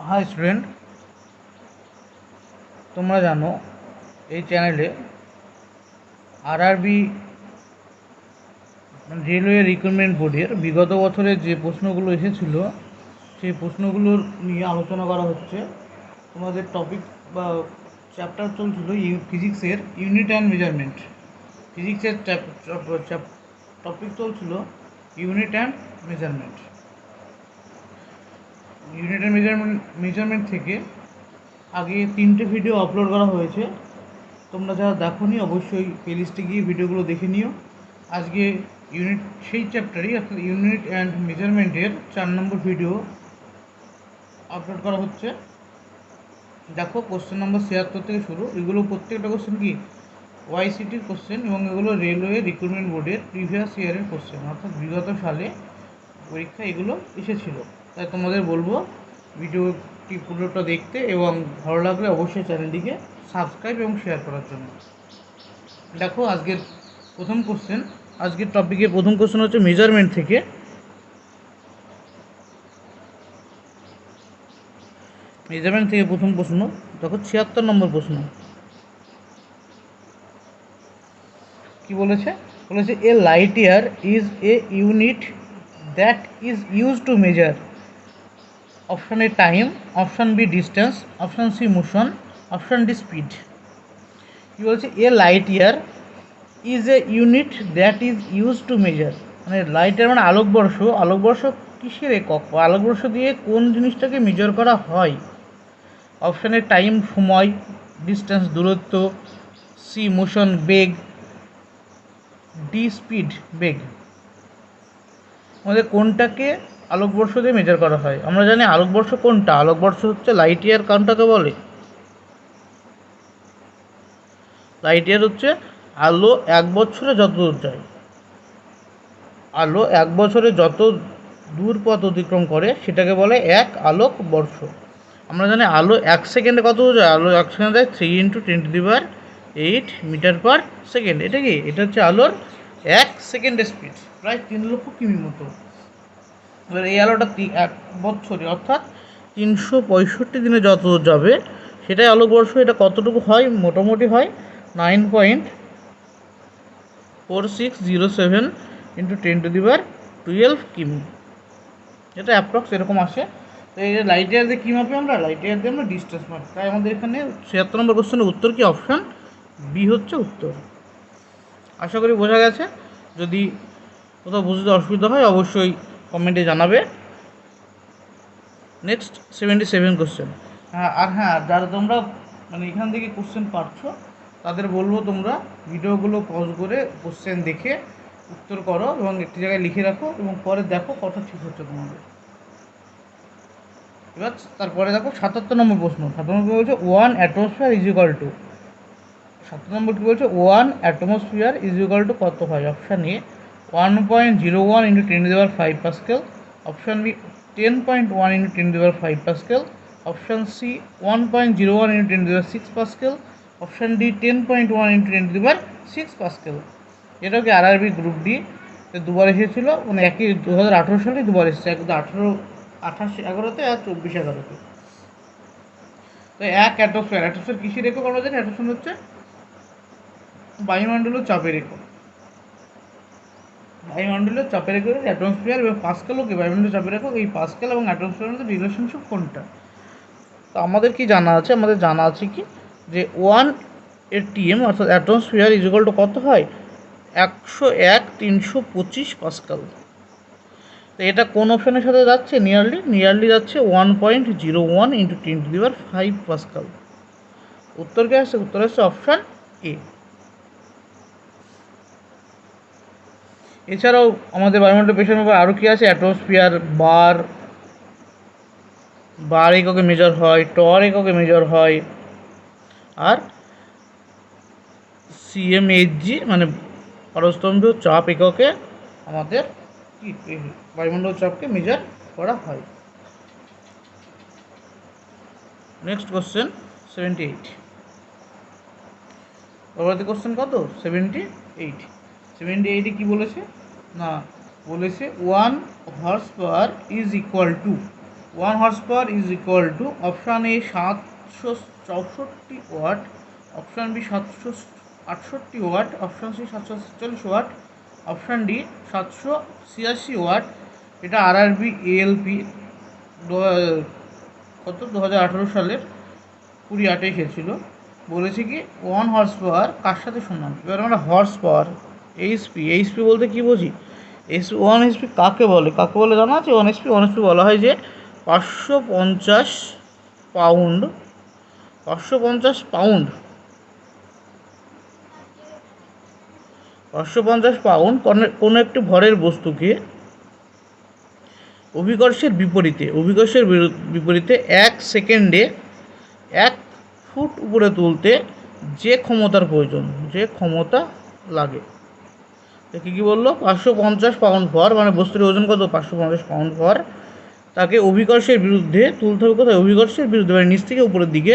High student, তোমরা জানো এই চ্যানেলে আরআরবি রেলওয়ে রিক্রুটমেন্ট বোর্ডের বিগত বছরের যে প্রশ্নগুলো এসেছিলো সেই প্রশ্নগুলোর নিয়ে আলোচনা করা হচ্ছে। তোমাদের টপিক বা চ্যাপ্টার চলছিল ফিজিক্সের ইউনিট অ্যান্ড মেজারমেন্ট। ফিজিক্সের টপিক চলছিল unit and measurement. Unit and measurement থেকে আগে 3টে ভিডিও আপলোড করা হয়েছে। তোমরা যারা দেখোনি অবশ্যই প্লেলিস্টে গিয়ে ভিডিওগুলো দেখে নিও। আজকে সেই চ্যাপ্টারই অর্থাৎ ইউনিট অ্যান্ড মেজারমেন্টের 4 নম্বর ভিডিও আপলোড করা হচ্ছে। দেখো, কোশ্চেন নম্বর 76 থেকে শুরু। এগুলো প্রত্যেকটা কোশ্চেন কি ওয়াইসিটির কোশ্চেন এবং এগুলো রেলওয়ে রিক্রুটমেন্ট বোর্ডের প্রিভিয়াস ইয়ারের কোশ্চেন, অর্থাৎ বিগত সালে পরীক্ষা এগুলো এসেছিলো। তাই তোমাদের বলবো ভিডিওটি পুরোটা দেখতে এবং ভালো লাগলে অবশ্যই চ্যানেলটিকে সাবস্ক্রাইব এবং শেয়ার করার জন্য। দেখো, আজকের টপিকের প্রথম কোশ্চেন হচ্ছে মেজারমেন্ট থেকে। প্রথম প্রশ্ন দেখো, 76 নম্বর প্রশ্ন। কি বলেছে? A light year is a unit that is use to measure option A time, option B distance, option C motion, option D speed. কি বলছে? A light year is a unit that is use to measure, মানে light year মানে আলোকবর্ষ। আলোকবর্ষ কিসের একক? আলোকবর্ষ দিয়ে কোন জিনিসটাকে মেজার করা হয়? অপশানে টাইম সময়, ডিস্টেন্স দূরত্ব, সি মোশন বেগ, ডি স্পিড বেগ। আমাদের কোনটাকে আলোকবর্ষ দিয়ে মেজার করা হয়? আমরা জানি আলোকবর্ষ কোনটা? আলোকবর্ষ হচ্ছে লাইট ইয়ার। কোনটাকে বলে? লাইট ইয়ার হচ্ছে আলো 1 বছরে যত দূর যায়। আলো 1 বছরে যত দূর পথ অতিক্রম করে সেটাকে বলে 1 আলোক বর্ষ। আমরা জানি আলো 1 সেকেন্ডে কত দূর যায়? আলো 1 সেকেন্ডে যায় 3 × 10⁸ মিটার পার সেকেন্ড। এটা কি? এটা হচ্ছে আলোর 1 সেকেন্ডের স্পিড, প্রায় 3 লক্ষ কিমি মতো। এবার এই আলোটা 1 বছরে অর্থাৎ 365 দিনে যত দূর যাবে সেটাই আলোকবর্ষ। এটা কতটুকু হয়? মোটামুটি হয় 9.4607 × 10⁻12 কিমি। এটা অ্যাপ্রক্স এরকম আসে। তো এই যে লাইট ইয়ার দিয়ে কী মাপি আমরা? লাইট ইয়ার দিয়ে আমরা ডিস্টেন্স মাপি। তাই আমাদের এখানে 76 নম্বর কোশ্চেনের উত্তর কি? অপশান বি হচ্ছে উত্তর। আশা করি বোঝা গেছে। যদি কোথাও বুঝতে অসুবিধা হয় অবশ্যই কমেন্টে জানাবে। Next 77 question. যারা তোমরা মানে এখান থেকে কোশ্চেন পাচ্ছো তাদের বলবো তোমরা ভিডিওগুলো পজ করে কোশ্চেন দেখে উত্তর করো এবং একটি জায়গায় লিখে রাখো এবং পরে দেখো কত ঠিক হচ্ছে তোমাদের। এবার তারপরে দেখো 77 নম্বর প্রশ্ন। 77 নম্বর বলছে 1 atmosphere is equal to. 77 number কী বলছে? 1 অ্যাটমসফিয়ার ইজ ইকুয়াল টু কত হয়? Option A 1.01 × 10⁵ pascal, option B 10.1 × 10⁵ pascal, option C 1.01 × 10⁶ pascal, option D 10.1 × 10⁶ pascal. এটাও কি আরআরবি গ্রুপ ডি দুবার এসেছিলো, মানে একই 2018 সালে দুবার এসেছে, 28/11 আর 24/11। তো 1 অ্যাটমসফিয়ার কিসের একক? আমরা জানি অ্যাটমসফিয়ার হচ্ছে বায়ুমণ্ডলীয় চাপের একক। বায়ুমণ্ডলীয় চাপের একক অ্যাটমসফিয়ার, এবং পাস্কেলও কি বায়ুমণ্ডলীয় চাপের একক। এই পাস্কেল এবং অ্যাটমসফিয়ারের মধ্যে রিলেশনশিপ কোনটা? তো আমাদের কি জানা আছে? আমাদের জানা আছে কি যে 1 ATM অর্থাৎ অ্যাটমসফিয়ার ইজ ইকুয়াল টু কত হয়? 101/325 পাস্কেল। তো এটা কোন অপশানের সাথে যাচ্ছে? নিয়ারলি যাচ্ছে 1.01 × 10⁵ পাস্কেল। উত্তর কে আসছে? উত্তর আসছে অপশান এ। এছাড়াও আমাদের বায়ুমণ্ডলের প্রেশার মেপে আরও কী আছে? অ্যাটমসফিয়ার, বার এককে মেজার হয়, টর এককে মেজার হয়, আর CmHg মানে পারস্তম্ভীয় চাপ এককে আমাদের বায়ুমণ্ডল চাপকে মেজার করা হয়। Next question 78। পরবর্তী কোশ্চেন কত? 78। 78-এ কী বলেছে? না, বলেছে 1 horse power is equal to. 1 horse power is equal to option A 764 watt, option B 768 watt, option C 747 watt, option D 786 watt. এটা আরআরবি এএলপি কত 2018 সালের 20/8 এসেছিল। বলেছে কি 1 হর্স পাওয়ার কার সাথে সমান। এবার আমরা হর্স পাওয়ার এইচপি বলতে কি বুঝি, 1 HP কাকে বলে জানা আছে? 1 HP বলা হয় যে 550 পাউন্ড 550 পাউন্ড কোনো একটি ভরের বস্তুকে অভিকর্ষের বিপরীতে 1 সেকেন্ডে 1 ফুট উপরে তুলতে যে ক্ষমতা লাগে। কি বললো? 550 পাউন্ড ভর, মানে বস্তুর ওজন কত? 550 পাউন্ড ভর, তাকে অভিকর্ষের বিরুদ্ধে তুলতে হবে। কোথায়? অভিকর্ষের বিরুদ্ধে, মানে নিচ থেকে উপরের দিকে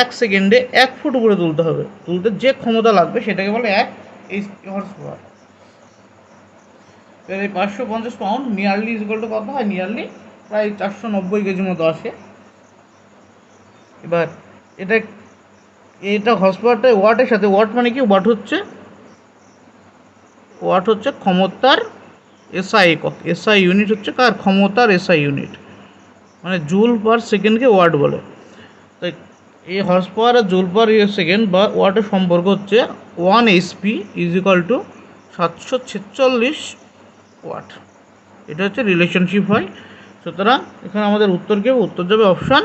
1 সেকেন্ডে 1 ফুট উপরে তুলতে হবে। তুলতে যে ক্ষমতা লাগবে সেটাকে বলে 1 হর্স পাওয়ার। এবার এই 550 pound nearly is equal to কত হয়? নিয়ারলি প্রায় 490 কেজির মতো আসে। এবার এটা হর্স পাওয়ারটা ওয়াটের সাথে, ওয়াট মানে কি? ওয়াট হচ্ছে ক্ষমতার এসআই একক। এসআই ইউনিট হচ্ছে কার? ক্ষমতার এসআই ইউনিট, মানে জুল পার সেকেন্ডকে ওয়াট বলে। তাই এই হর্স পাওয়ার আর জুল পার সেকেন্ড বা ওয়াটের সম্পর্ক হচ্ছে 1 HP is equal to 746 watt. এটা হচ্ছে রিলেশনশিপ হয়। সুতরাং এখানে আমাদের উত্তর যাবে অপশান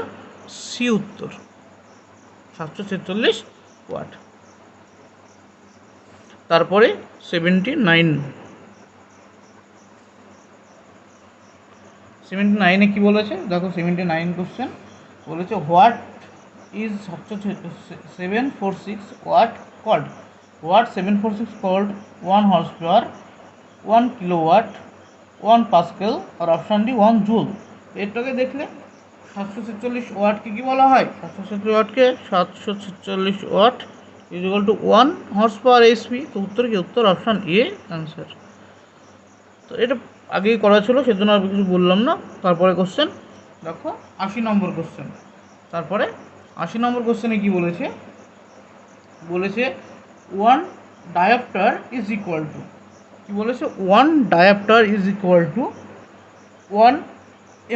সি, উত্তর 746 ওয়াট। তারপরে 79 কি বলেছে দেখো। 79 কোশ্চেন বলেছে what is 746 watt called. What 746 called 1 horse power, 1 kilowatt, 1 pascal, আর অপশান ডি 1 জুল। এরটাকে দেখলে 746 ওয়াটকে কী বলা হয়? 746 watt is equal to 1 horse power HP. তো উত্তর অপশান এ অ্যান্সার। তো এটা আগেই করা ছিল, সেজন্য আর কিছু বললাম না। তারপরে কোশ্চেন দেখো 80 নম্বর কোশ্চেন। তারপরে 80 নম্বর কোশ্চেনে কি বলেছে? 1 ডায়াপ্টার ইজ ইকুয়াল টু, কি বলেছে? 1 dioptre is equal to 1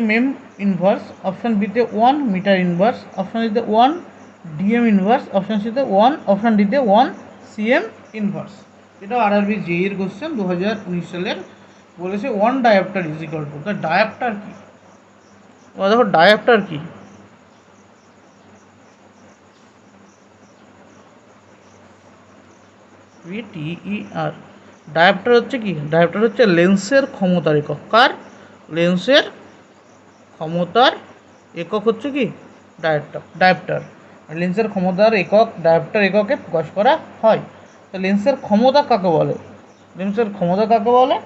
mm inverse, option বিতে 1 মিটার ইনভার্স, অপশান ডিতে 1 DM ইনভার্স, অপশান সিতে 1, অপশান ডিতে 1 CM ইনভার্স। এটা আরআরবি জেইর কোশ্চেন 2019 সালের। বলেছে 1 ডায়াপ্টার ইজ ইকুয়াল টু, তা ডায়াপ্টার কি? দেখো ডায়াপ্টার কি, VTER। ডায়াপ্টার হচ্ছে কি? ডায়াপ্টার হচ্ছে লেন্সের ক্ষমতার একক। কার? লেন্সের ক্ষমতার একক হচ্ছে কি? ডায়াপ্টার। লেন্সের ক্ষমতার একক ডায়াপ্টার এককে প্রকাশ করা হয়। তো লেন্সের ক্ষমতা কাকে বলে? লেন্সের ক্ষমতা কাকে বলে?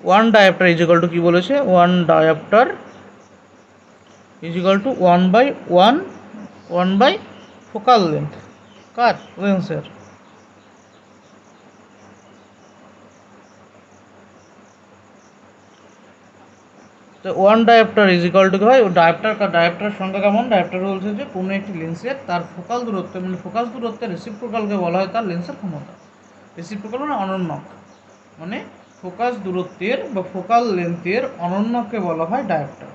One diopter is equal to, কি বলেছে? 1 dioptre is equal to 1 by focal length. কার? লেন্সের। তো 1 ডায়াপ্টার ইজ ইকুয়াল টু কি হয়? ডায়াপ্টারের সংখ্যা কেমন? ডায়াপ্টার বলছে যে কোনো একটি লেন্সের তার ফোকাল দূরত্ব, মানে ফোকাস দূরত্বের রেসিপ্রোকালকে বলা হয় তার লেন্সের ক্ষমতা। রেসিপ্রোকাল মানে অনন্যক, মানে ফোকাস দূরত্বের বা ফোকাল লেন্থের অনন্যককে বলা হয় ডায়াপ্টার।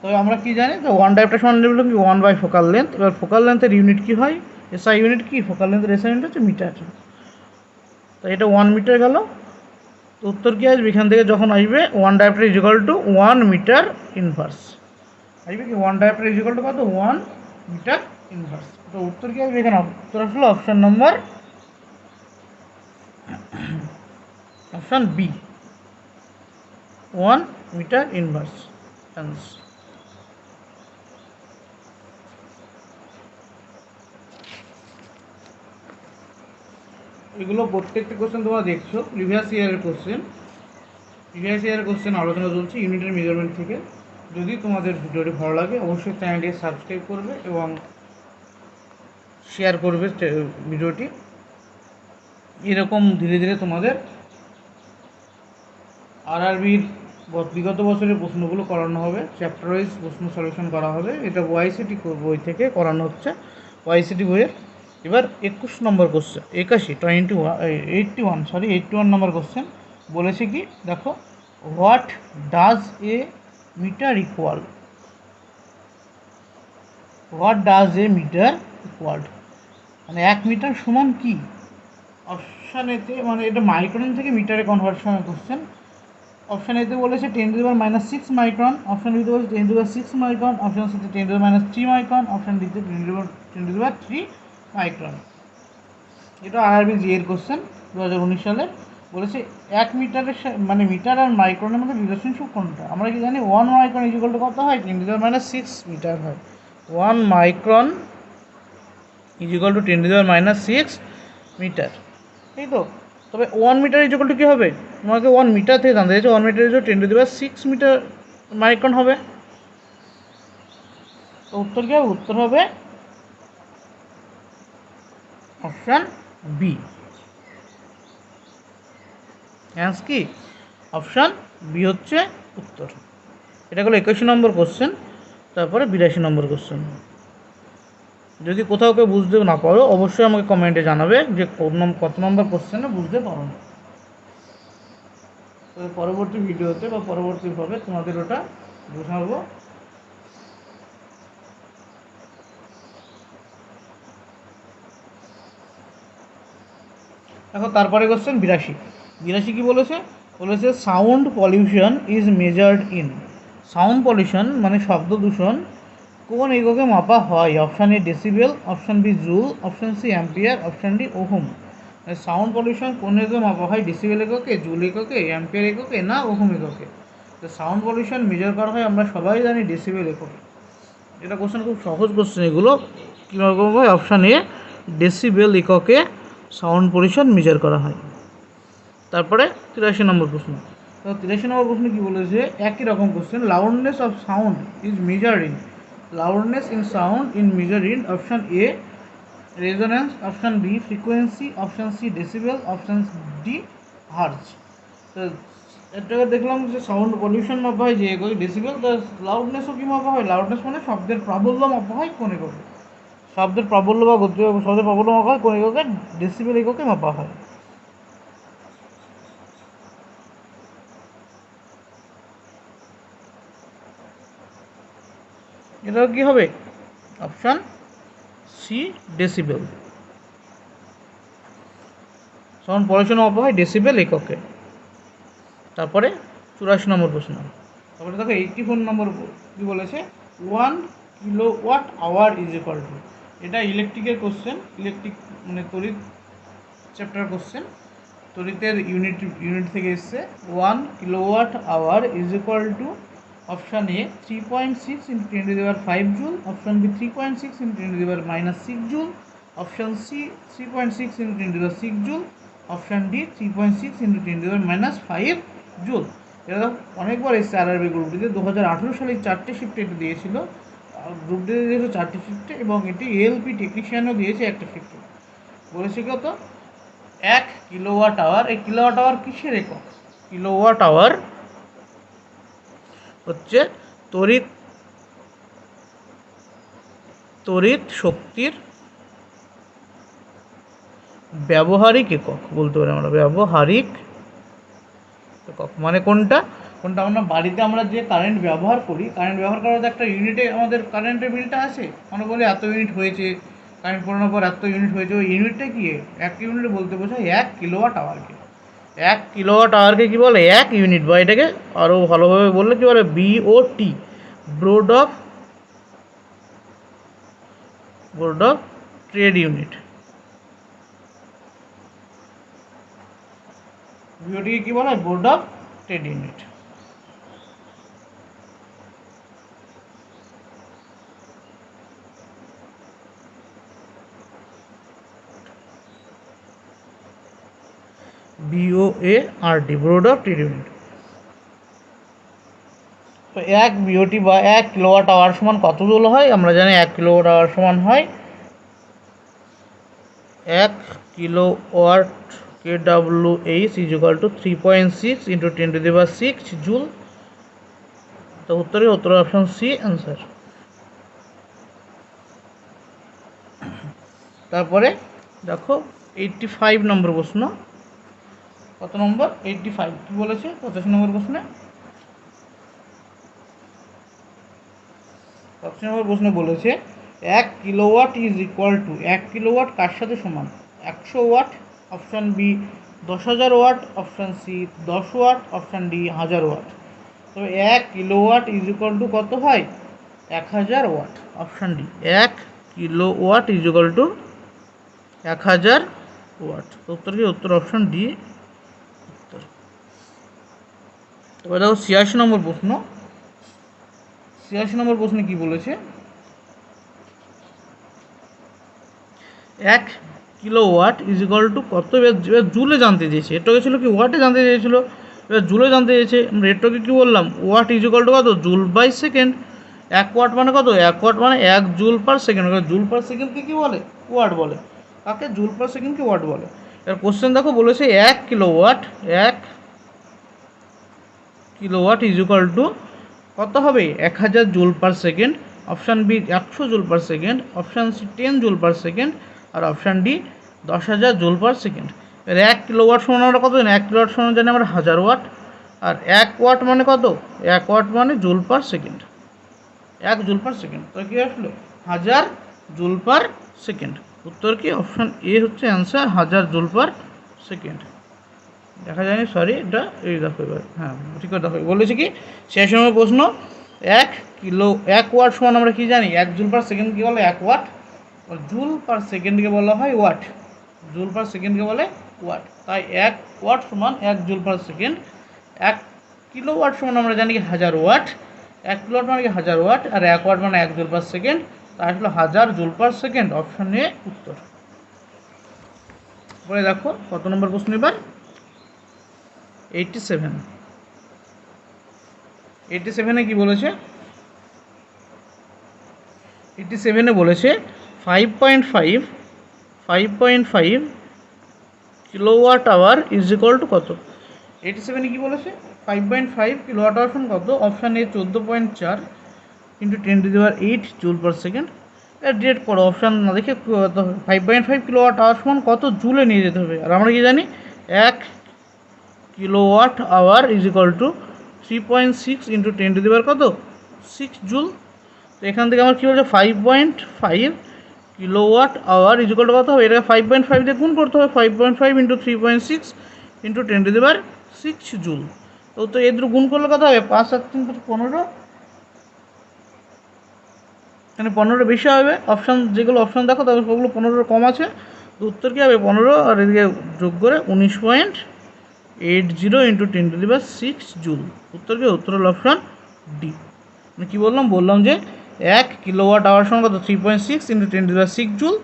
তবে আমরা কি জানি? তো 1 ডায়াপ্টার সমান কি 1 বাই ফোকাল লেন্থ। এবার ফোকাল লেন্থের ইউনিট কি হয়? এসআই ইউনিট কি? ফোকাল লেন্থের এসআই ইউনিট হচ্ছে মিটার। তো এটা 1 মিটার গেল। তো উত্তর কী আসবে এখান থেকে? যখন আসবে 1 dioptre is equal to 1 metre inverse, আসবে কি 1 ডায়াপ্টার ইজ ইকুয়াল টু কত? 1 মিটার ইনভার্স। তো উত্তর কী আসবে এখানে? উত্তর আসলে option number option B, 1 metre inverse answer. এগুলো প্রত্যেকটি কোশ্চেন তোমরা দেখছো প্রিভিয়াস ইয়ারের কোশ্চেন আলোচনা চলছে ইউনিটের মেজারমেন্ট থেকে। যদি তোমাদের ভিডিওটি ভালো লাগে অবশ্যই চ্যানেলটি সাবস্ক্রাইব করবে এবং শেয়ার করবে ভিডিওটি। এরকম ধীরে ধীরে তোমাদের আরআরবির বিগত বছরের প্রশ্নগুলো করানো হবে, চ্যাপ্টার ওয়াইজ প্রশ্ন সলিউশন করা হবে। এটা ওয়াইসিটি বই থেকে করানো হচ্ছে, ওয়াইসিটি বইয়ের। এবার 21 নম্বর কোশ্চেন, 81 নম্বর কোশ্চেন বলেছে কি দেখো, what does a metre equal? What does a metre equal মানে 1 মিটার সমান কি? অপশান এতে মানে এটা মাইক্রন থেকে মিটারে কনভার্সনের কোশ্চেন। অপশান এতে বলেছে 10⁻⁶ মাইক্রন, অপশান বিতে বলেছে 10⁻6 মাইক্রন, অপশান সিতে 10⁻3 মাইক্রন, অপশান ডিতে 10⁻3 মাইক্রন। এটা আরআরবি জি এর কোশ্চেন 2019 সালে। বলেছে 1 মিটারের মানে মিটার আর মাইক্রনের মধ্যে রিলেশনশিপ কোনটা? আমরা কি জানি 1 মাইক্রন ইকুয়াল টু কত হয়? 10⁻6 মিটার হয়। 1 মাইক্রন ইকুয়াল টু 10⁻6 মিটার, এই তো। তবে 1 মিটার ইকুয়াল টু কী হবে? তোমাকে 1 মিটার থেকে জানতে চাইছে 1 মিটার ইকুয়াল 10⁻6 মিটার মাইক্রন হবে। তো উত্তর কী হবে? উত্তর হবে অপশান বি। অ্যান্সার কি? অপশান বি হচ্ছে উত্তর। এটা হলো 21 নম্বর কোশ্চেন। তারপরে 82 নম্বর কোশ্চেন। যদি কোথাও কেউ বুঝতে না পারো অবশ্যই আমাকে কমেন্টে জানাবে যে কত নম্বর কোশ্চেনে বুঝতে পারো না। তো পরবর্তী ভিডিওতে বা পরবর্তীভাবে তোমাদের ওটা বোঝাবো। দেখো তারপরে কোশ্চেন 82 কি বলেছে? বলেছে sound pollution is measured in. Sound pollution মানে শব্দ দূষণ কোন এককে মাপা হয়? Option A decibel, option B joule, option C ampere, option D ohm. Sound pollution কোন এককে মাপা হয়? ডেসিবেল এককে, জুল এককে, অ্যাম্পিয়ার এককে না ওহম এককে? তো সাউন্ড পলিউশন মেজার করা হয় আমরা সবাই জানি ডেসিবেল এককে। এটা কোশ্চেন খুব সহজ কোশ্চেন। এগুলো কীরকম হয়? অপশান এ ডেসিবেল এককে সাউন্ড পলিউশন মেজার করা হয়। তারপরে 83 নম্বর প্রশ্ন। তো 83 নম্বর প্রশ্ন কী বলেছে? একই রকম question. Loudness of sound is measured in. Loudness in sound in measured in option A resonance, option B frequency, option C decibel, option D hertz. তো এটাকে দেখলাম যে সাউন্ড পলিউশন মাপা হয় যে এককে ডেসিবেল। তো লাউডনেসও কী মাপা হয়? লাউডনেস মানে শব্দের প্রাবল্য মাপা হয় কোন এককে? শব্দের প্রাবল্য বা গতি শব্দের প্রাবল্য মাপা হয় কোন এককে? ডেসিবেল এককে মাপা হয়। এটাও কী হবে? Option C decibel. Sound pollution মাপা হয় ডেসিবেল এককে। তারপরে 84 নম্বর প্রশ্ন। তারপরে দেখো 84 নম্বর কী বলেছে? 1 kilowatt hour is equal to. এটা ইলেকট্রিকের কোশ্চেন, ইলেকট্রিক মানে তড়িৎ চ্যাপ্টার কোশ্চেন। তড়িতের ইউনিট থেকে এসছে। 1 kilowatt hour is equal to option A 3.6 × 10⁵ joule, option B 3.6 × 10⁻6 joule, option C 3.6 × 10⁶ joule, option D 3.6 × 10⁻5 joule. এটা অনেকবার এসছে আরআরবি গ্রুপ ডিতে। 2018 সালে 4টে শিফটে এটা দিয়েছিল। গ্রুপ ডিতে দিয়েছিল 4টে শিফটে এবং এটি এএলপি টেকনিশিয়ানও দিয়েছে একটা শিফটে। বলেছে কত? 1 কিলোওয়াট আওয়ার। এই কিলোওয়াট আওয়ার কিসের একক? কিলোওয়াট আওয়ার হচ্ছে তড়িৎ শক্তির ব্যবহারিক একক বলতে পারি আমরা। ব্যবহারিক একক মানে কোনটা? আমরা বাড়িতে আমরা যে কারেন্ট ব্যবহার করি, কারেন্ট ব্যবহার করার একটা ইউনিটে আমাদের কারেন্টের বিলটা আসে। আমরা বলি এত ইউনিট হয়েছে, কারেন্ট পড়ানোর পর এত ইউনিট হয়েছে। ওই ইউনিটটা কি? এক ইউনিটে বলতে বোঝায় 1 কিলোওয়াট আওয়ারকে। 1 কিলোওয়াট আওয়ারকে কী বলে? 1 ইউনিট। বা এটাকে আরও ভালোভাবে বললে কী বলে? BOT, board of trade unit. বিওটিকে কী বলা হয়? Board of trade unit. BOARD, board of trade unit. তো 1 বিওটি বা 1 কিলোওয়াট আওয়ার সমান কত জুল হয়? আমরা জানি 1 কিলোওয়াট আওয়ার সমান হয় 1 kilowatt kWh is equal to 3.6 into 10⁶ joule. তো উত্তর অপশন সি অ্যান্সার। তারপরে দেখো 85 নম্বর প্রশ্ন। কত নম্বর? 85। কী বলেছে 85 নম্বর প্রশ্নে? 85 নম্বর প্রশ্নে বলেছে 1 kilowatt is equal to, 1 kilowatt কার সাথে সমান? 100 watt, option B 10,000 watt, option C 10 watt, option D 1000 watt. তবে 1 কিলোওয়াট ইজ ইকুয়াল টু কত হয়? 1000 watt. Option D 1 kilowatt is equal to 1000 watt. উত্তর কি? উত্তর অপশান ডি উত্তর। এবার দেখো 86 নম্বর প্রশ্ন। 86 নম্বর প্রশ্নে কি বলেছে? 1 কিলোওয়াট ইজ ইকুয়াল টু কত? এবার জুলে জানতে চেয়েছে। এটাকে ছিল কি ওয়াটে জানতে চেয়েছিল, এবার জুলে জানতে চেয়েছে। আমরা এটাকে কী বললাম? ওয়াট ইজ ইকুয়াল টু কত? Joule by second. 1 ওয়াট মানে কত? 1 ওয়াট মানে 1 joule per second. Joule per সেকেন্ডকে কী বলে? ওয়াট বলে। কাকে? জুল পার সেকেন্ডকে ওয়াট বলে। এবার কোশ্চেন দেখো বলেছে 1 kilowatt, 1 kilowatt is equal to কত হবে? 1000 joule per second. Option B 100 joule per second, option C 10 joule per second, আর option D 10,000 joule per second. এর 1 কিলোওয়াট সমান আমরা কত জানি? 1 কিলোওয়াট সমান জানি আমরা 1000 ওয়াট। আর 1 ওয়াট মানে কত? 1 ওয়াট মানে joule per second, 1 joule per second. তো কী আসলো? 1000 জুল পার সেকেন্ড। উত্তর কি? অপশান এ হচ্ছে অ্যান্সার, 1000 জুল পার সেকেন্ড। দেখা যায়নি, সরি, এটা এই দেখো এবার, হ্যাঁ ঠিক করে দেখো। বলেছে কি শেষ নম্বর প্রশ্ন 1 ওয়াট সমান আমরা কি জানি? 1 জুল পার সেকেন্ড কী বলে? 1 ওয়াট। জুল পার সেকেন্ডকে বলা হয় ওয়াট, জুল পার সেকেন্ডকে বলে ওয়াট। তাই 1 ওয়াট সমান 1 joule per second. 1 kilo watt সমান আমরা জানি কি 1000 ওয়াট। 1 কিলো ওয়াট মানে কি 1000 ওয়াট, আর 1 ওয়াট মানে 1 জুল পার সেকেন্ড। তা আসলে 1000 joule per second. Option A উত্তর। পরে দেখো কত নম্বর প্রশ্ন এবার? 87। 87-এ কী বলেছে? 87-এ বলেছে 5.5 kilowatt hour is equal to কত? 87-এ কী বলেছে? 5.5 কিলোওয়াট আওয়ার সমান কত? Option A 14.4 into 10⁸ joule per second. Direct করো, অপশান না দেখে। 5.5 কিলোওয়াট আওয়ার সমান কত জুলে নিয়ে যেতে হবে। আর আমরা কি জানি? 1 kilowatt hour is equal to 3.6 into 10⁻কত? 6 জুল। তো এখান থেকে আমার কী বলছে? 5.5 kilowatt hour is equal to কত হবে? এটাকে 5.5 দিয়ে গুণ করতে হবে। 5.5 ইন্টু 3.6 ইন্টু 10⁻6 জুল। তো এদের গুণ করলে কত হবে? 5 আর 3 15। এখানে 15 বেশি হবে। অপশান যেগুলো অপশান দেখো তবে সেগুলো 15 কম আছে। তো উত্তর কী হবে? 15 আর এদিকে যোগ করে 19.80 ইন্টু 10⁻6 জুল। উত্তর কি? উত্তর হল অপশান ডি। মানে কী বললাম যে 1 কিলোওয়াট আওয়ার সমান কত? 3.6 ইন্টু 10⁻6 জুল।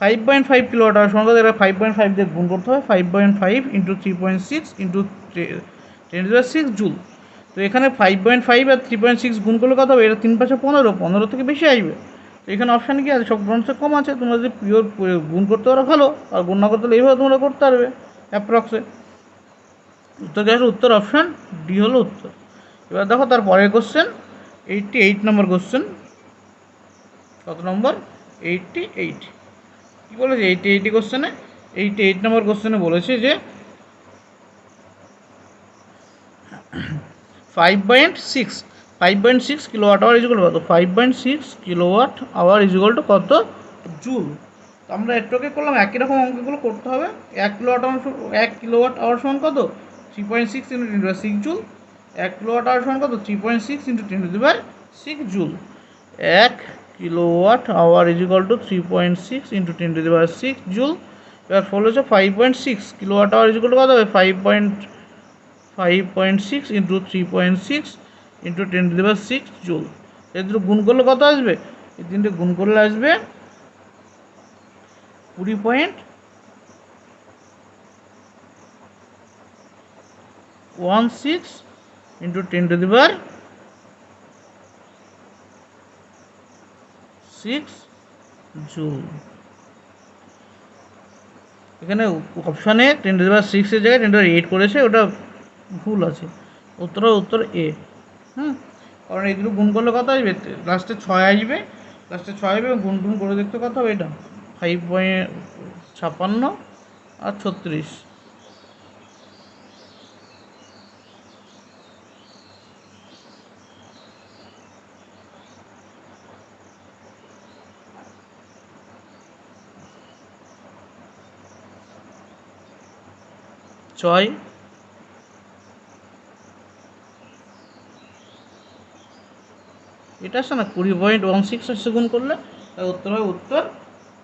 5.5 কিলোওয়াট আওয়ার সমান কত? এটা 5.5 দিয়ে গুণ করতে হবে। 5.5 ইন্টু 3.6 ইন্টু 10⁻6 জুল। তো এখানে 5.5 আর 3.6 গুণ করলে কত হবে? এটা 3 5 15, 15 থেকে বেশি আসবে। তো এখানে অপশানে কি আছে? সব ব্রাঞ্চে কম আছে। তোমরা যদি পিওর গুণ করতে পারো ভালো, আর গুণ না করতে হলে এইভাবে তোমরা করতে পারবে অ্যাপ্রক্সে। উত্তর কী? উত্তর অপশান ডি হলো উত্তর। এবার দেখো তার পরের কোশ্চেন 88 নম্বর কোশ্চেন। কত নম্বর? 88। কী বলেছে 88 কোশ্চেনে? 88 নম্বর কোশ্চেনে বলেছে যে 5.6 kilowatt hour is equal to কত? 5.6 kilowatt hour is equal to কত জুল। তো আমরা এটাকে করলাম একই রকম অঙ্কগুলো করতে হবে। 1 কিলোওয়াট আওয়ার সমান কত? 3.6 ইন্টু 10⁻6 জুল। 1 কিলোওয়াট আওয়ার সমান কত? 3.6 into 10⁻6 joule. 1 kilowatt hour is equal to 3.6 into 10⁻6 joule. এবার ফল হচ্ছে 5.6 kilowatt hour is equal to কত হবে? 5.6 ইন্টু 3.6 ইন্টু 10⁻6 জুল। এদের গুণ করলে কত আসবে? এই তিনটে গুণ করলে আসবে 20.16 ইন্টু 10⁻6 জুল। এখানে অপশানে 10⁻6 জায়গায় 10⁻8 করেছে, ওটা ভুল আছে। উত্তর এ। কারণ এই দুটো গুণ করলে কত আসবে, লাস্টে 6 আসবে, এবং গুণ টুন করে দেখতে কত হবে, এটা 5.56 আর 36। ছয় এটা আসছে না 20.16 আসছে গুণ করলে, তাই উত্তর হবে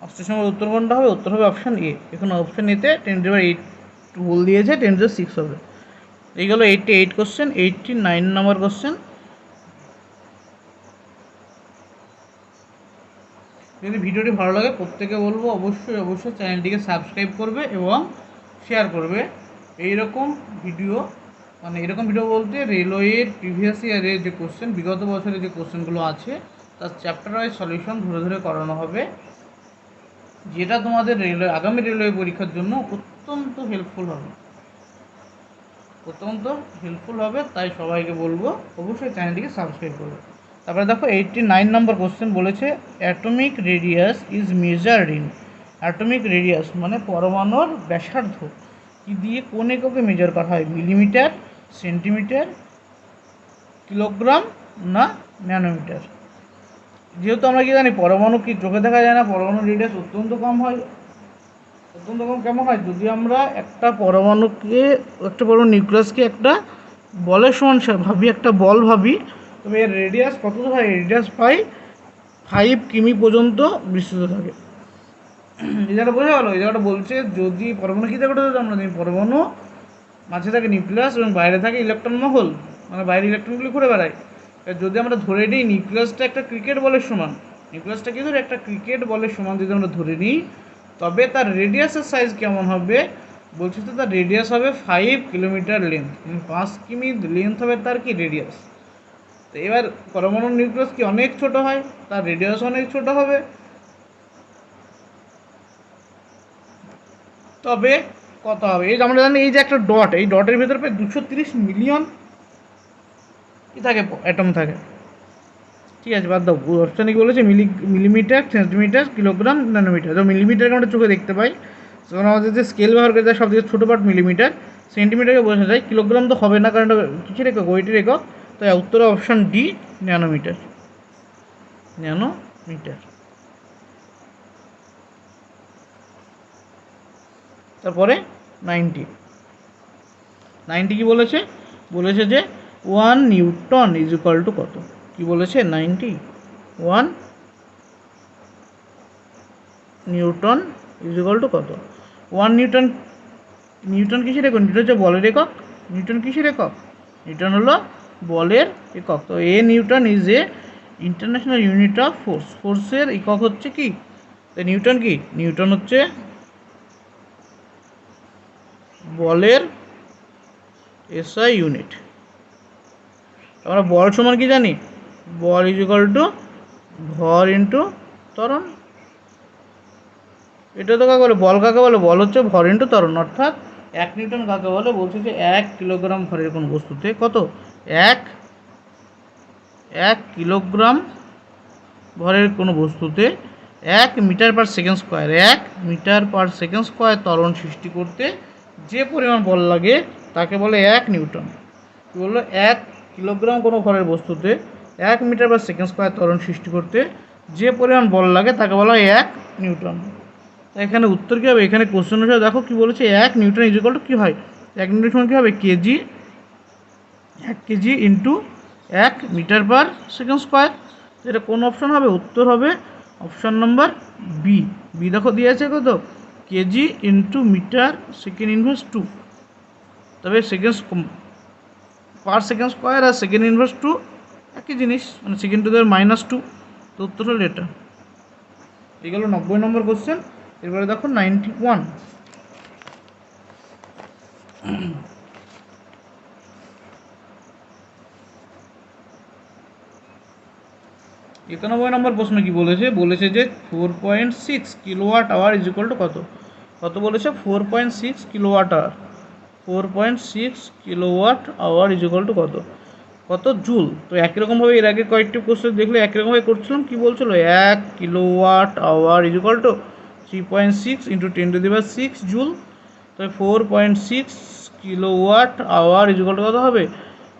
অষ্টের সময় উত্তর কোনটা হবে, উত্তর হবে অপশান এ। এখন অপশান এতে 10⁻8 ভুল দিয়েছে, 10⁻6 হবে। এই গেল 88 কোশ্চেন। 89 নম্বর কোশ্চেন। যদি ভিডিওটি ভালো লাগে প্রত্যেকে বলবো অবশ্যই চ্যানেলটিকে সাবস্ক্রাইব করবে এবং শেয়ার করবে। এইরকম ভিডিও এরকম ভিডিও বলতে রেলওয়ের প্রিভিয়াস ইয়ারের যে কোশ্চেন, বিগত বছরের যে কোশ্চেনগুলো আছে তার চ্যাপ্টার ওয়াইজ সলিউশন ধরে করানো হবে, যেটা তোমাদের আগামী রেলওয়ে পরীক্ষার জন্য অত্যন্ত হেল্পফুল হবে। তাই সবাইকে বলবো অবশ্যই চ্যানেলটিকে সাবস্ক্রাইব করবে। তারপরে দেখো 89 নম্বর কোশ্চেন বলেছে atomic radius is measured in. Atomic radius মানে পরমাণুর ব্যাসার্ধ কি দিয়ে, কোন এককে মেজার করা হয়, মিলিমিটার, সেন্টিমিটার, কিলোগ্রাম না ন্যানোমিটার। যেহেতু আমরা কি জানি পরমাণু কি চোখে দেখা যায় না, পরমাণুর রেডিয়াস অত্যন্ত কম কেমন হয়, যদি আমরা একটা পরমাণু নিউক্লিয়াসকে একটা বলের সমান ভাবি, একটা বল ভাবি, তবে এর রেডিয়াস কত হয়, রেডিয়াস পাই 5 কিমি পর্যন্ত বিস্তৃত থাকে। এই জায়গাটা বোঝা গেল। এই জায়গাটা বলছে যদি পরমাণু কী থাকে আমরা জানি, পরমাণু মাঝে থাকে নিউক্লিয়াস এবং বাইরে থাকে ইলেকট্রন মহল, মানে বাইরে ইলেকট্রনগুলি ঘুরে বেড়ায়। যদি আমরা ধরে নিই নিউক্লিয়াসটা একটা ক্রিকেট বলের সমান, একটা ক্রিকেট বলের সমান যদি আমরা ধরে নিই, তবে তার রেডিয়াসের সাইজ কেমন হবে, বলছি তো তার রেডিয়াস হবে 5 কিলোমিটার লেন্থ, 5 কিমি লেন্থ হবে তার কি রেডিয়াস। তো এবার পরমাণুর নিউক্লিয়াস কি অনেক ছোট হয়, তার রেডিয়াস অনেক ছোট হবে। তবে কত হবে, এই যে আমরা জানি এই যে একটা ডট, এই ডটের ভেতরে প্রায় 230 মিলিয়ন কি থাকে, অ্যাটম থাকে। ঠিক আছে, বাদ দাও, অপশানে কি বলেছে মিলিমিটার, সেন্টিমিটার, কিলোগ্রাম, ন্যানোমিটার। তো মিলিমিটারকে আমরা চোখে দেখতে পাই, তখন আমাদের যে স্কেল ব্যবহার করে যায় সবথেকে ছোটো পার্ট মিলিমিটার। সেন্টিমিটারকে বোঝা যায়, কিলোগ্রাম তো হবে না কারণ এটা কিসের একক, ওয়েটের একক। তাই উত্তরে অপশান ডি, ন্যানোমিটার। তারপরে 90 কি বলেছে যে 1 নিউটন ইজ ইকুয়াল টু কত, কি বলেছে 1 নিউটন ইজ ইকুয়াল টু কত। 1 নিউটন কিসের একক, নিউটন হচ্ছে বলের একক। নিউটন হলো বলের একক। তো a newton is a international unit of ফোর্সের একক হচ্ছে কি, নিউটন। কি নিউটন হচ্ছে বলের এসআই ইউনিট। আমরা বল সমান কি জানি, বল ইজ ইকুয়াল টু ভর ইন্টু ত্বরণ। এটা তো কাকে বলে, বল কাকে বলে, বল হচ্ছে ভর ইন্টু ত্বরণ। অর্থাৎ 1 নিউটন কাকে বলে, বলছে যে 1 কিলোগ্রাম ভরের কোনো বস্তুতে কত, 1 কিলোগ্রাম ভরের কোনো বস্তুতে 1 metre per second square, 1 metre per second square ত্বরণ সৃষ্টি করতে যে পরিমাণ বল লাগে তাকে বলে 1 নিউটন। কী বললো, 1 কিলোগ্রাম কোনো ভরের বস্তুতে 1 মিটার পার সেকেন্ড স্কোয়ার ত্বরণ সৃষ্টি করতে যে পরিমাণ বল লাগে তাকে বলা হয় 1 নিউটন। তাই এখানে উত্তর কী হবে, এখানে কোশ্চেন অনুসারে দেখো কী বলেছে, 1 নিউটন ইজ ইকুয়াল টু কী হয়, 1 নিউটন সমান কী হবে, KG, 1 KG into 1 metre per second square. এটা কোন অপশন হবে, উত্তর হবে অপশান নম্বর বি। দেখো দিয়েছে কত, KG into metre second inverse 2। তবে সেকেন্ড পার সেকেন্ড স্কোয়ার আর সেকেন্ড ইনভার্স 2 একই জিনিস, মানে সেকেন্ড টু দেওয়ার -2। তো উত্তর হলো এটা। এই গেল 90 নম্বর কোশ্চেন। এরপরে দেখো 91। 91 নম্বর প্রশ্ন কি বলেছে যে 4.6 kilowatt hour is equal to কত। কত বলেছে 4.6 kilowatt hour, 4.6 kilowatt hour is equal to কত, কত জুল। তো একই রকমভাবে এর আগে কয়েকটি কোশ্চেন দেখলে একই রকমভাবে করছিলাম, কী বলছিল 1 kilowatt hour is equal to 3.6 into 10⁶ joule. তো 4.6 kilowatt hour is equal to কত হবে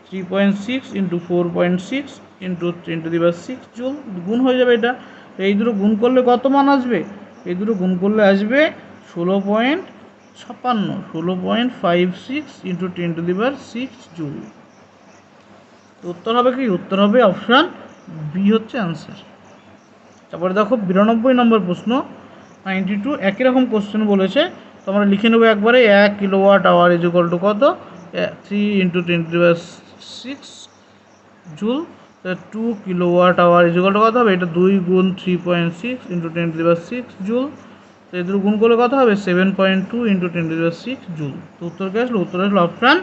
3.6 ইন্টু 4.6 ইন্টু 10⁶ জুল, গুণ হয়ে যাবে এটা। তো এই দুটো গুণ করলে কত মান আসবে, এই দুটো গুণ করলে আসবে 16.56 ইন্টু 10⁶ জুল। তো উত্তর হবে কি, উত্তর হবে অপশান বি হচ্ছে অ্যান্সার। তারপরে দেখো 92 নম্বর প্রশ্ন 92, একই রকম কোশ্চেন বলেছে, তো আমরা লিখে নেবো একবারে 1 kilowatt hour is equal to কত 3 into 10⁶ joule. 2 kilowatt hour is equal to কত হবে, এটা 2 গুণ 3.6 ইন্টু 10⁶ জুল। তো এদের গুণ করলে কত হবে 7.2 ইন্টু 10⁶ জুল। তো উত্তর কে আসলো, উত্তর আসলো অপশান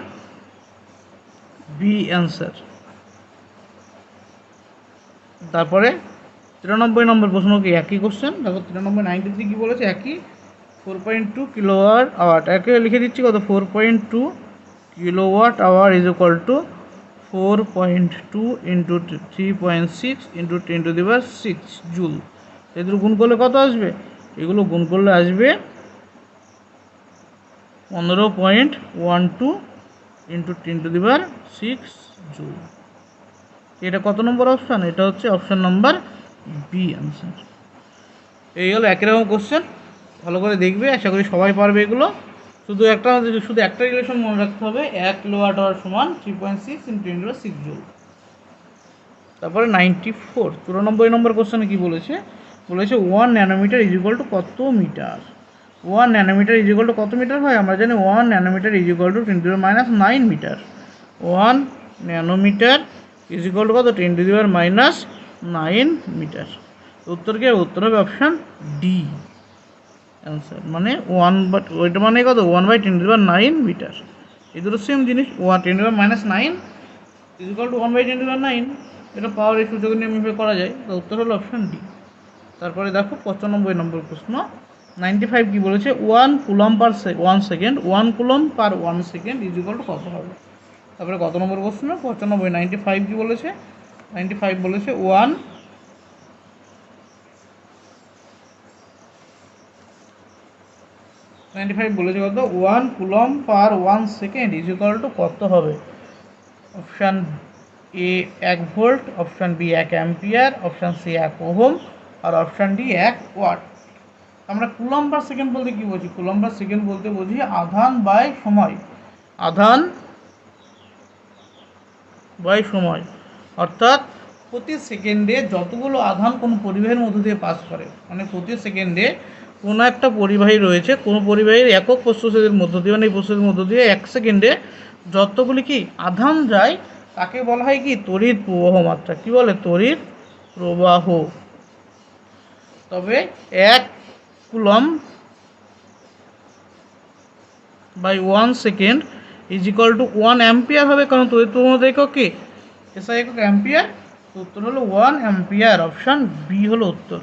বি অ্যান্সার। তারপরে 93 নম্বর প্রশ্ন কি একই কোশ্চেন, দেখো 93 কী বলেছে, একই 4.2 কিলোওয়াট আওয়ার, একে লিখে দিচ্ছি কত 4.2 kilowatt hour is equal to 4.2 into 3.6 into 10⁶ joule. এগুলো গুণ করলে কত আসবে, এগুলো গুণ করলে আসবে 15.12 ইন্টু 10⁶ জুল। এটা কত নম্বর অপশান, এটা হচ্ছে অপশান নাম্বার বি অ্যান্সার। এই হলো একই রকম কোশ্চেন, ভালো করে দেখবে, আশা করি সবাই পারবে এগুলো। শুধু একটা রিলেশন মনে রাখতে হবে, 1 কিলোওয়াট আওয়ার সমান 3.6 ইন্টু 10⁶ জুল। তারপরে 94 নম্বর কোশ্চেনে কী বলেছে, 1 ন্যানোমিটার ইজ ইকুয়াল টু কত metre. 1 nanometre is equal to কত মিটার হয়, আমরা জানি 1 nanometre is equal to 10⁻⁹ metre. 1 nanometre is equal to কত 10⁻⁹ মিটার। উত্তর কি, উত্তর হবে অপশান ডি অ্যান্সার, মানে 1 বাই ওইটা মানে কত 1/10⁹ মিটার। এই দুটো সেম জিনিস, 10⁻⁹ ইজ ইকুয়াল টু 1/10⁹, এটা পাওয়ার এই সূচকের নিয়মে করা যায়। তো উত্তর হলো অপশান ডি। তারপরে দেখো 95 নম্বর প্রশ্ন 95 কী বলেছে, 1 coulomb per 1 second, 1 coulomb per 1 second is equal to কত হবে। তারপরে কত নম্বর প্রশ্ন 95 কী বলেছে, 95 বলেছে 95 বলেছে কত 1 coulomb per 1 second is equal to কত হবে। Option A 1 volt, option B 1 ampere, option C 1 ohm, আর অপশান ডি 1 ওয়াট। আমরা কুলম পার সেকেন্ড বলতে কী বুঝি, কুলম পার সেকেন্ড বলতে বুঝি আধান বাই সময়, আধান বাই সময়, অর্থাৎ প্রতি সেকেন্ডে যতগুলো আধান কোনো পরিবাহীর মধ্য দিয়ে পাস করে, মানে প্রতি সেকেন্ডে কোনো একটা পরিবাহী রয়েছে, কোনো পরিবাহীর একক প্রস্থচ্ছেদের মধ্য দিয়ে, মানে এই প্রস্থচ্ছেদের মধ্য দিয়ে 1 সেকেন্ডে যতগুলি কি আধান যায় তাকে বলা হয় কি তড়িৎ প্রবাহ মাত্রা। কী বলে, তড়িৎ প্রবাহ। তবে 1 coulomb by 1 second is equal to 1 ampere হবে, কারণ তড়িৎ প্রবাহ একক কি এসআই একক অ্যাম্পিয়ার। তো উত্তর হলো 1 অ্যাম্পিয়ার, অপশান বি হলো উত্তর।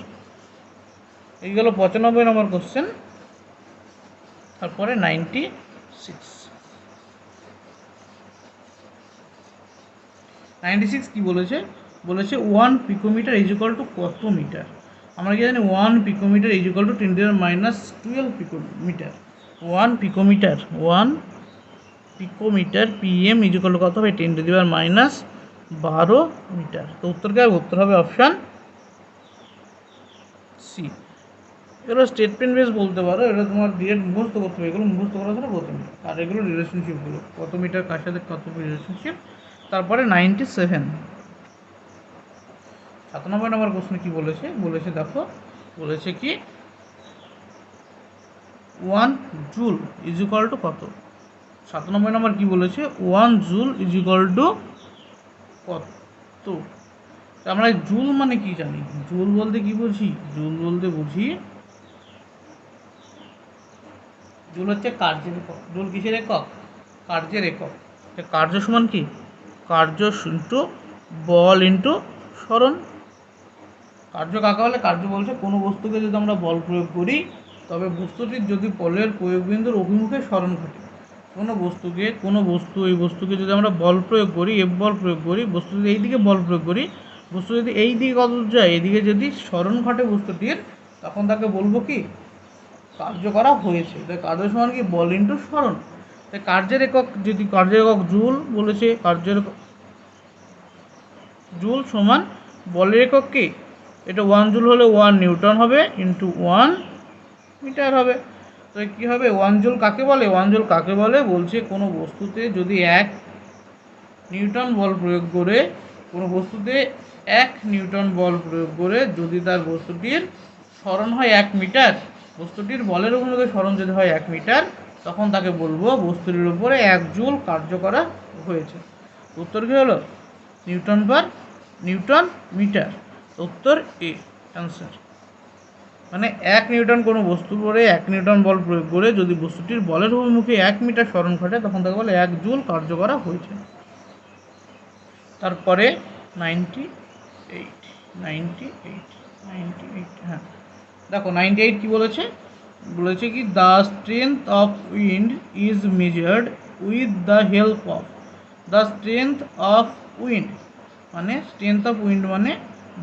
এই গেল 95 নম্বর কোশ্চেন। তারপরে 96 কী বলেছে, 1 পিকোমিটার ইজ ইকুয়াল টু কত মিটার। আমরা কি জানি 1 picometre is equal two 10⁻12 picometre. 1 picometre PM is equal to কত হবে 10⁻12 মিটার। তো উত্তর কি হবে, উত্তর হবে অপশান সি। এগুলো স্টেটমেন্ট বেস বলতে পারো, এটা তোমার ডিরেক্ট মুখস্থ করতে হবে, এগুলো মুখস্থ করা ছাড়া বলতে নেই। আর এগুলো রিলেশনশিপগুলো কত মিটার কার সাথে কত রিলেশনশিপ। তারপরে 97 নম্বর প্রশ্ন কী বলেছে, দেখো বলেছে কি 1 জুল ইজ ইকুয়াল টু কত। 97 নম্বর কী বলেছে, 1 জুল ইজ ইকুয়াল টু কত। আমরা জুল মানে কি জানি, জুল বলতে কি বুঝি, জুল বলতে বুঝি জুল হচ্ছে কার্যের একক। জুল কিসের একক, কার্যের একক। কার্য সমান কি, কার্য ইন্টু বল ইন্টু সরণ। কার্য কাকে বলে, কার্য বলছে কোনো বস্তুকে যদি আমরা বল প্রয়োগ করি তবে বস্তুটির যদি বলের প্রয়োগবিন্দুর অভিমুখে সরণ ঘটে। কোনো বস্তু এই বস্তুকে যদি আমরা বল প্রয়োগ করি, এফ বল প্রয়োগ করি, বস্তু যদি এই দিকে বল প্রয়োগ করি, বস্তু যদি এই দিকে কত যায়, এদিকে যদি সরণ ঘটে বস্তুটির, তখন তাকে বলবো কি কার্য করা হয়েছে। তাই কার্য সমান কি বল ইন্টু সরণ। তাই কার্যের একক, যদি কার্যের একক জুল বলেছে, কার্যের জুল সমান বলের একক কি, এটা 1 জুল হলে 1 নিউটন হবে ইন্টু 1 মিটার হবে। তো কী হবে 1 জুল কাকে বলে, 1 জুল কাকে বলে বলছে কোনো বস্তুতে যদি 1 নিউটন বল প্রয়োগ করে, কোনো বস্তুতে 1 নিউটন বল প্রয়োগ করে যদি তার বস্তুটির সরণ হয় 1 মিটার, বস্তুটির বলের অভিমুখে সরণ যদি হয় 1 মিটার, তখন তাকে বলবো বস্তুটির উপরে 1 জুল কার্য করা হয়েছে। উত্তর কী হলো নিউটন মিটার। উত্তর এ অ্যান্সার। মানে 1 নিউটন কোনো বস্তুর উপরে 1 নিউটন বল প্রয়োগ করে যদি বস্তুটির বলের অভিমুখে 1 মিটার সরণ ঘটে, তখন তাকে বলে 1 জুল কার্য করা হয়েছে। তারপরে 98 হ্যাঁ দেখো 98 কি বলেছে, বলেছে কি the strength of wind is measured with the help of. The strength of wind মানে স্ট্রেংথ অফ উইন্ড মানে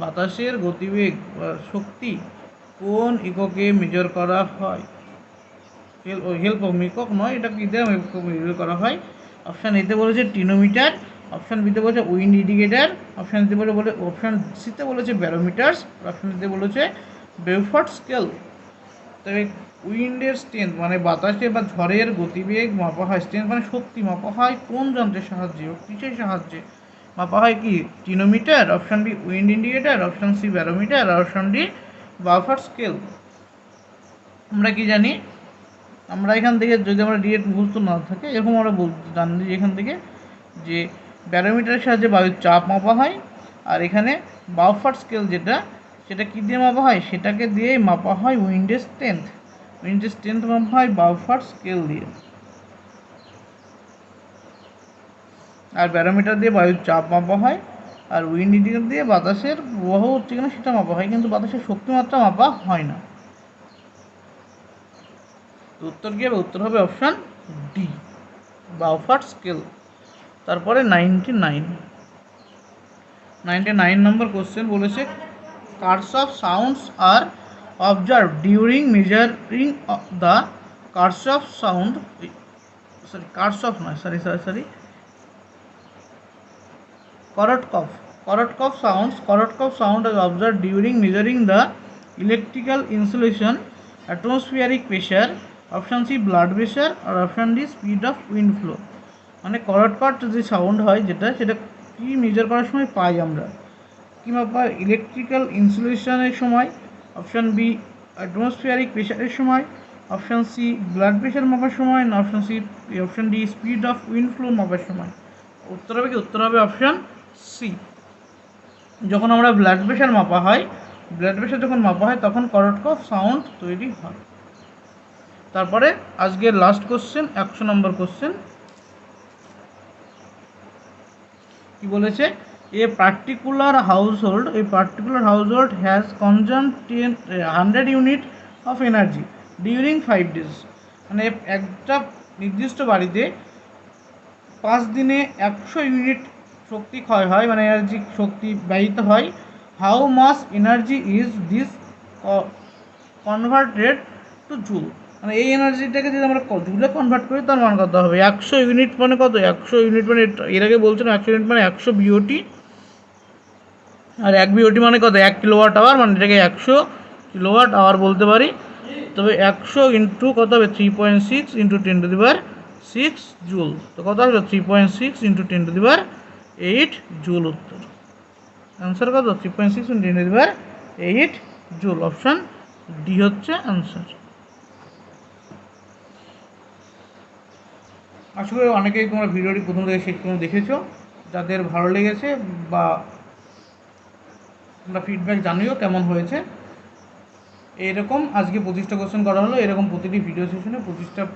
বাতাসের গতিবেগ বা শক্তি কোন এককে মেজার করা হয়। হেল্প অফ একক নয়, এটা কী দিয়ে মেজার করা হয়। অপশান এতে বলেছে টিনোমিটার, অপশান বিতে বলেছে উইন্ড ইন্ডিকেটার, অপশান দিতে বলে অপশান সিতে বলেছে ব্যারোমিটার্স, অপশান দিতে বলেছে বেউফোর্ট স্কেল। তবে উইন্ডের স্ট্রেংথ মানে বাতাসে বা ঝড়ের গতিবেগ মাপা হয়, স্ট্রেংথ মানে শক্তি মাপা হয় কোন যন্ত্রের সাহায্যে ও কিসের সাহায্যে মাপা হয়, কি টিনোমিটার, option B wind indicator, option C barometer, option D Beaufort scale. আমরা কি জানি, আমরা এখান থেকে যদি আমরা ডিরেক্ট মুখস্থ না থাকে এরকম আমরা জানি যে এখান থেকে যে ব্যারোমিটারের সাহায্যে বায়ুর চাপ মাপা হয়, আর এখানে বেউফোর্ট স্কেল সেটা কী দিয়ে মাপা হয়, সেটাকে দিয়েই মাপা হয় উইন্ডের স্ট্রেংথ। উইন্ডের স্ট্রেংথ মাপা হয় বেউফোর্ট স্কেল দিয়ে, আর ব্যারোমিটার দিয়ে বায়ুর চাপ মাপা হয়, আর উইন্ড ইন্ডিকেটর দিয়ে বাতাসের প্রবাহ হচ্ছে কিনা সেটা মাপা হয়, কিন্তু বাতাসের শক্তিমাত্রা মাপা হয় না। উত্তর কী হবে, উত্তর হবে অপশান ডি বেউফোর্ট স্কেল। তারপরে 99 নম্বর কোশ্চেন বলেছে curse of sounds are observed during measuring the curse of sound Korotkov sound is observed during measuring the electrical insulation, atmospheric pressure, option C blood pressure or option D speed of wind flow। মানে করটকট যে sound হয় সেটা কি measure করার সময় পাই আমরা, কি মাপা, ইলেকট্রিক্যাল ইনসুলেশনের সময়, অপশান বি অ্যাটমসফিয়ারিক প্রেশারের সময়, অপশান সি ব্লাড প্রেশার মাপার সময়, না option D speed of wind flow মাপার সময়। উত্তর হবে কি, উত্তর হবে অপশান সি। যখন আমরা ব্লাড প্রেশার যখন মাপা হয় তখন করটকভ সাউন্ড তৈরি হয়। তারপরে আজকের লাস্ট কোশ্চেন 100 নম্বর কোশ্চেন কি বলেছে, a particular household has consumed 100 unit of energy during 5 days। মানে একটা নির্দিষ্ট বাড়িতে 5 দিনে 100 ইউনিট শক্তি ক্ষয় হয়, মানে এনার্জি শক্তি ব্যয়িত হয়। How much energy is this converted to joule. মানে এই এনার্জিটাকে যদি আমরা জুলে কনভার্ট করি তার মান কত হবে, 100 ইউনিট মানে কত, 100 ইউনিট মানে এর আগে বলছিলাম 100 ইউনিট মানে 100 বিওটি, আর 1 বিওটি মানে কত, 1 কিলোওয়াট আওয়ার, মানে এটাকে 100 কিলোওয়াট আওয়ার বলতে পারি। তবে 100 ইন্টু কত হবে, 3.6 ইন্টু 10⁶ জুল। তো কত হবে 3.6 ইন্টু 10⁸ জুল। উত্তর অ্যান্সার কত, 3.6 ইন্টু 10⁸ জুল। অপশান ডি হচ্ছে অ্যান্সার। আশা করি অনেকেই তোমরা ভিডিওটি প্রথম থেকে শেষ পর্যন্ত দেখেছো। যাদের ভালো লেগেছে বা তোমরা ফিডব্যাক জানিও কেমন হয়েছে। এরকম আজকে 25টা কোশ্চেন করা হলো, এরকম প্রতিটি ভিডিও সেশনে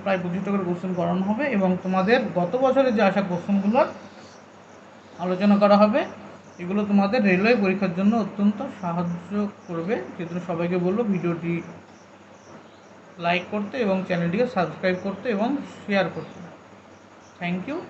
প্রায় 25টা করে কোশ্চেন করানো হবে, এবং তোমাদের গত বছরের যে আসা কোশ্চেনগুলোর আলোচনা করা হবে। এগুলো তোমাদের রেলওয়ে পরীক্ষার জন্য অত্যন্ত সাহায্য করবে। সেজন্য সবাইকে বলবো ভিডিওটি লাইক করতে এবং চ্যানেলটিকে সাবস্ক্রাইব করতে এবং শেয়ার করতে। Thank you.